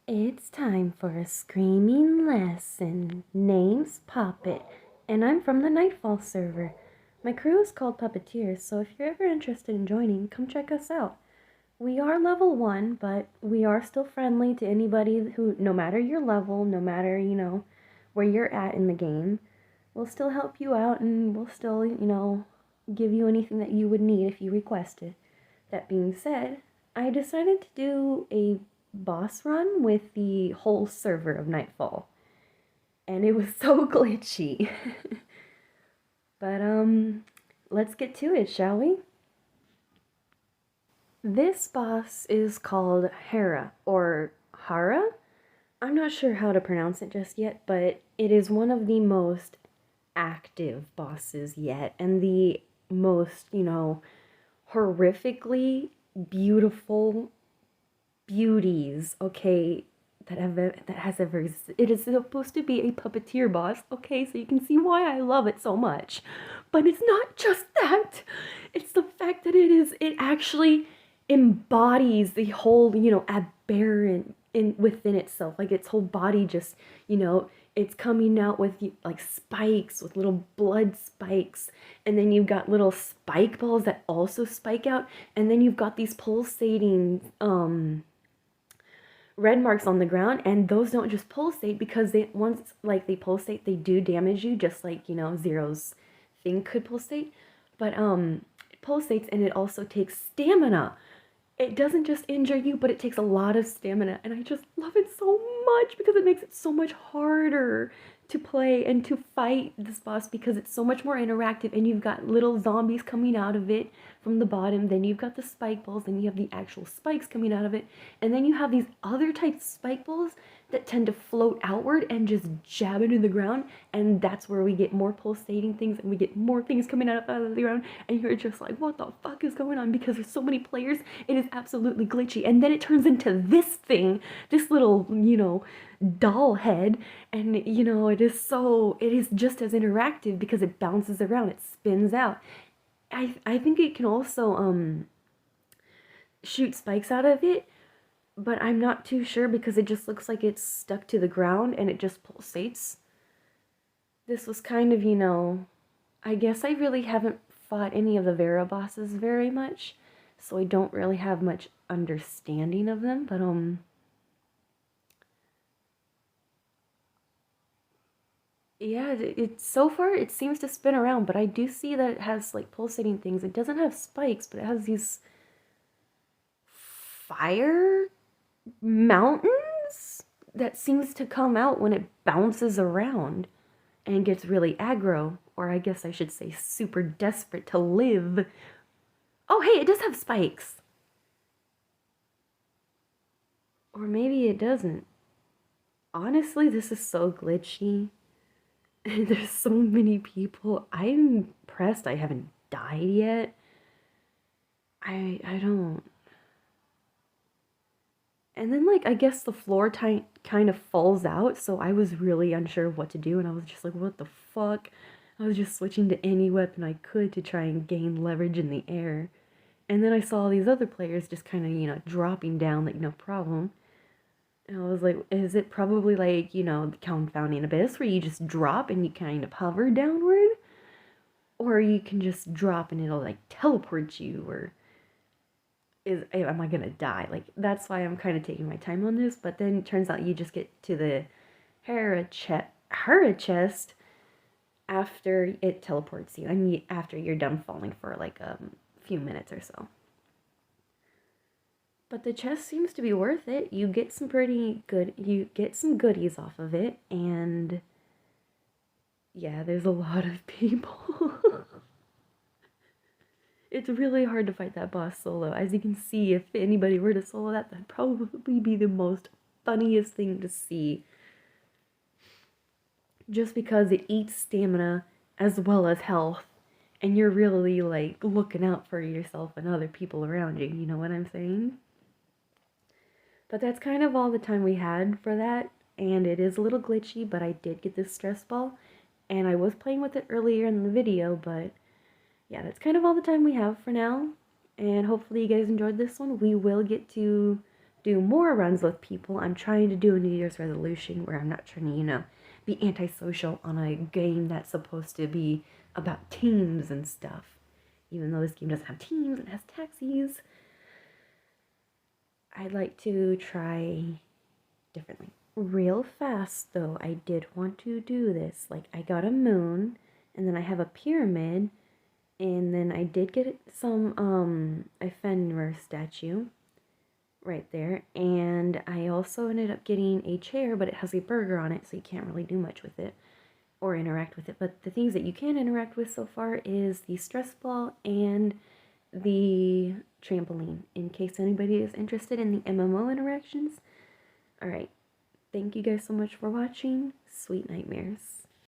It's time for a screaming lesson. Name's Poppet, and I'm from the Nightfall server. My crew is called Puppeteers, so if you're ever interested in joining, come check us out. We are level 1, but we are still friendly to anybody who, no matter your level, no matter, where you're at in the game, we'll still help you out and we'll still, give you anything that you would need if you request it. That being said, I decided to do a boss run with the whole server of Nightfall. And it was so glitchy. But let's get to it, shall we? This boss is called Harrah or Harrah. I'm not sure how to pronounce it just yet, but it is one of the most active bosses yet and the most, horrifically beautiful beauties, okay, that has ever existed. It is supposed to be a puppeteer boss, okay, so you can see why I love it so much. But it's not just that. It's the fact that it actually embodies the whole, aberrant within itself. Like its whole body just, it's coming out with like spikes, with little blood spikes, and then you've got little spike balls that also spike out, and then you've got these pulsating red marks on the ground, and those don't just pulsate because they once like they pulsate, they do damage you, just like Zero's thing could pulsate. But it pulsates and it also takes stamina. It doesn't just injure you, but it takes a lot of stamina, and I just love it so much because it makes it so much harder to play and to fight this boss because it's so much more interactive, and you've got little zombies coming out of it from the bottom, then you've got the spike balls, then you have the actual spikes coming out of it, and then you have these other type spike balls that tend to float outward and just jab into the ground, and that's where we get more pulsating things and we get more things coming out of the ground, and you're just like, what the fuck is going on? Because there's so many players, it is absolutely glitchy. And then it turns into this thing, this little, doll head, and it is just as interactive because it bounces around, it spins out. I think it can also shoot spikes out of it, but I'm not too sure because it just looks like it's stuck to the ground and it just pulsates. This was kind of, I guess I really haven't fought any of the Vera bosses very much, so I don't really have much understanding of them, but yeah, it's so far it seems to spin around, but I do see that it has like pulsating things. It doesn't have spikes, but it has these fire mountains that seems to come out when it bounces around and gets really aggro, or I guess I should say super desperate to live. Oh, hey, it does have spikes. Or maybe it doesn't. Honestly, this is so glitchy. There's so many people. I'm impressed I haven't died yet. I don't. And then, like, I guess the floor kind of falls out, so I was really unsure of what to do, and I was just like, what the fuck? I was just switching to any weapon I could to try and gain leverage in the air. And then I saw all these other players just kind of, dropping down, like, no problem. And I was like, is it probably like, the confounding abyss where you just drop and you kind of hover downward? Or you can just drop and it'll, like, teleport you, or am I gonna die? Like, that's why I'm kind of taking my time on this. But then it turns out you just get to the harrah chest after it teleports you. I mean, after you're done falling for like a few minutes or so. But the chest seems to be worth it. You get some goodies off of it, and yeah, there's a lot of people. It's really hard to fight that boss solo. As you can see, if anybody were to solo that, that'd probably be the most funniest thing to see. Just because it eats stamina as well as health, and you're really, like, looking out for yourself and other people around you, you know what I'm saying? But that's kind of all the time we had for that, and it is a little glitchy, but I did get this stress ball, and I was playing with it earlier in the video, but yeah, that's kind of all the time we have for now, and hopefully you guys enjoyed this one. We will get to do more runs with people. I'm trying to do a New Year's resolution where I'm not trying to, be antisocial on a game that's supposed to be about teams and stuff. Even though this game doesn't have teams, it has taxis. I'd like to try differently. Real fast, though, I did want to do this. Like, I got a moon, and then I have a pyramid, and then I did get a Fenrir statue right there, and I also ended up getting a chair, but it has a burger on it, so you can't really do much with it or interact with it. But the things that you can interact with so far is the stress ball and the trampoline, in case anybody is interested in the MMO interactions. Alright, thank you guys so much for watching. Sweet nightmares.